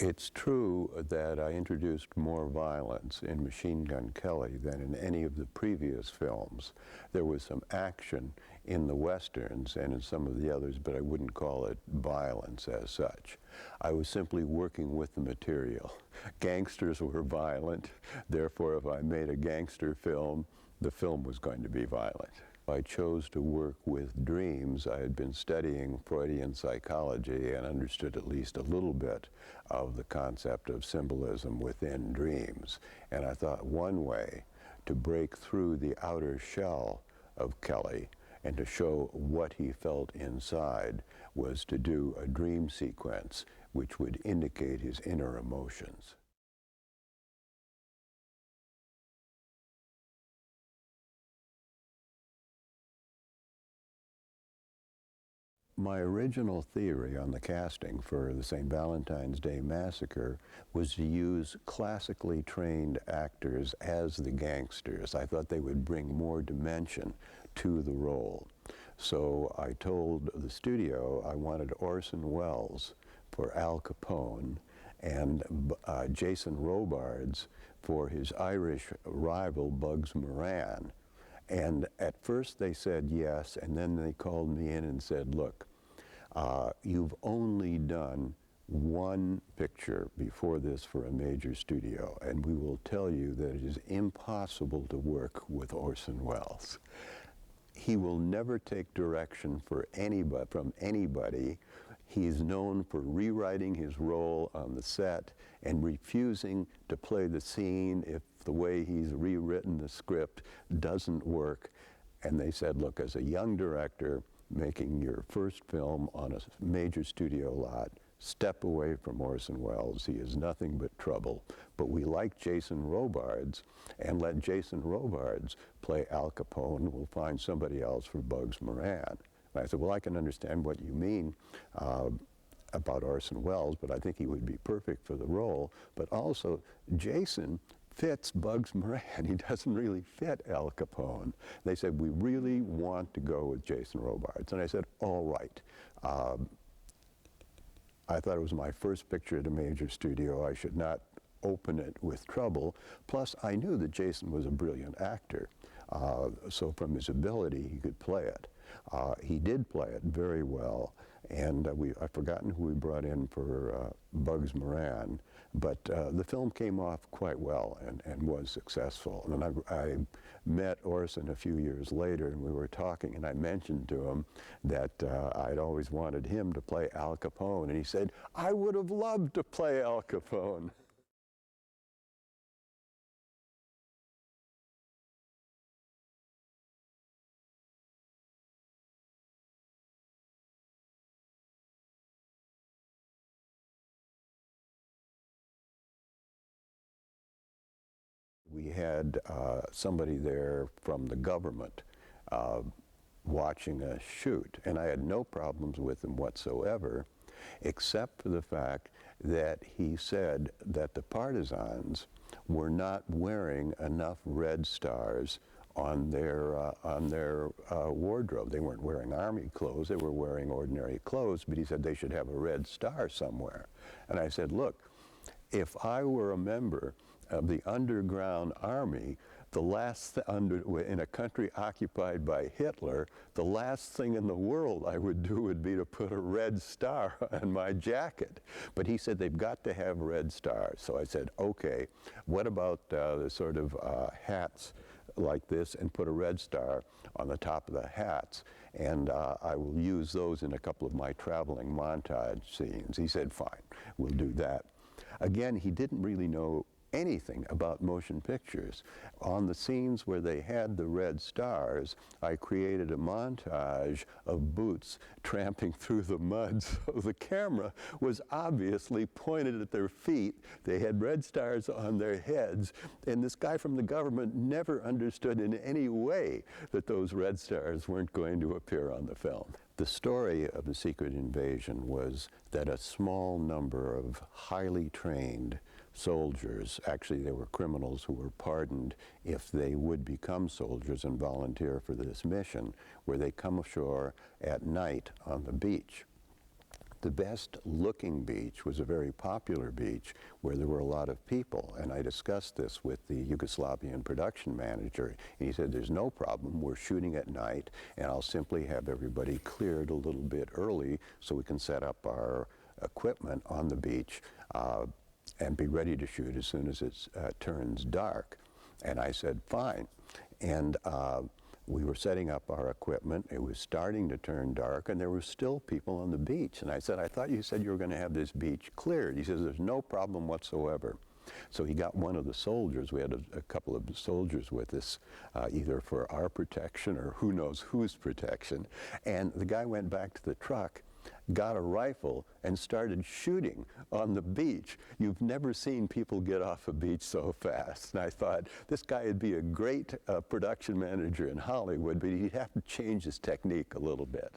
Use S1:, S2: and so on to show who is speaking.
S1: It's true that I introduced more violence in Machine Gun Kelly than in any of the previous films. There was some action in the westerns and in some of the others, but I wouldn't call it violence as such. I was simply working with the material. Gangsters were violent, therefore if I made a gangster film, the film was going to be violent. I chose to work with dreams. I had been studying Freudian psychology and understood at least a little bit of the concept of symbolism within dreams. And I thought one way to break through the outer shell of Kelly and to show what he felt inside was to do a dream sequence which would indicate his inner emotions. My original theory on the casting for the St. Valentine's Day Massacre was to use classically trained actors as the gangsters. I thought they would bring more dimension to the role. So I told the studio I wanted Orson Welles for Al Capone and Jason Robards for his Irish rival Bugs Moran. And at first they said yes, and then they called me in and said, look, you've only done one picture before this for a major studio, and we will tell you that it is impossible to work with Orson Welles. He will never take direction from anybody. He is known for rewriting his role on the set and refusing to play the scene if the way he's rewritten the script doesn't work. And they said, look, as a young director making your first film on a major studio lot, step away from Orson Welles. He is nothing but trouble. But we like Jason Robards, and let Jason Robards play Al Capone. We'll find somebody else for Bugs Moran. And I said, well, I can understand what you mean about Orson Welles, but I think he would be perfect for the role. But also, Jason fits Bugs Moran. He doesn't really fit Al Capone. They said, we really want to go with Jason Robards. And I said, all right. I thought it was my first picture at a major studio. I should not open it with trouble. Plus, I knew that Jason was a brilliant actor. So from his ability, he could play it. He did play it very well. And I've forgotten who we brought in for Bugs Moran, but the film came off quite well and was successful. And I met Orson a few years later, and we were talking, and I mentioned to him that I'd always wanted him to play Al Capone, and he said, I would have loved to play Al Capone. We had somebody there from the government watching us shoot, and I had no problems with him whatsoever, except for the fact that he said that the partisans were not wearing enough red stars on their wardrobe. They weren't wearing army clothes, they were wearing ordinary clothes, but he said they should have a red star somewhere. And I said, look, if I were a member of the underground army, in a country occupied by Hitler, the last thing in the world I would do would be to put a red star on my jacket. But he said they've got to have red stars. So I said, okay, what about the sort of hats like this, and put a red star on the top of the hats, and I will use those in a couple of my traveling montage scenes. He said, fine, we'll do that. Again, he didn't really know anything about motion pictures. On the scenes where they had the red stars, I created a montage of boots tramping through the mud, so the camera was obviously pointed at their feet. They had red stars on their heads, and this guy from the government never understood in any way that those red stars weren't going to appear on the film. The story of the Secret Invasion was that a small number of highly trained soldiers, actually they were criminals who were pardoned if they would become soldiers and volunteer for this mission, where they come ashore at night on the beach. The best looking beach was a very popular beach where there were a lot of people. And I discussed this with the Yugoslavian production manager. And he said, there's no problem. We're shooting at night, and I'll simply have everybody cleared a little bit early so we can set up our equipment on the beach and be ready to shoot as soon as it turns dark. And I said, fine. And we were setting up our equipment. It was starting to turn dark, and there were still people on the beach. And I said, I thought you said you were going to have this beach cleared. He says, there's no problem whatsoever. So he got one of the soldiers. We had a couple of soldiers with us, either for our protection or who knows whose protection. And the guy went back to the truck, got a rifle, and started shooting on the beach. You've never seen people get off a beach so fast. And I thought, this guy would be a great production manager in Hollywood, but he'd have to change his technique a little bit.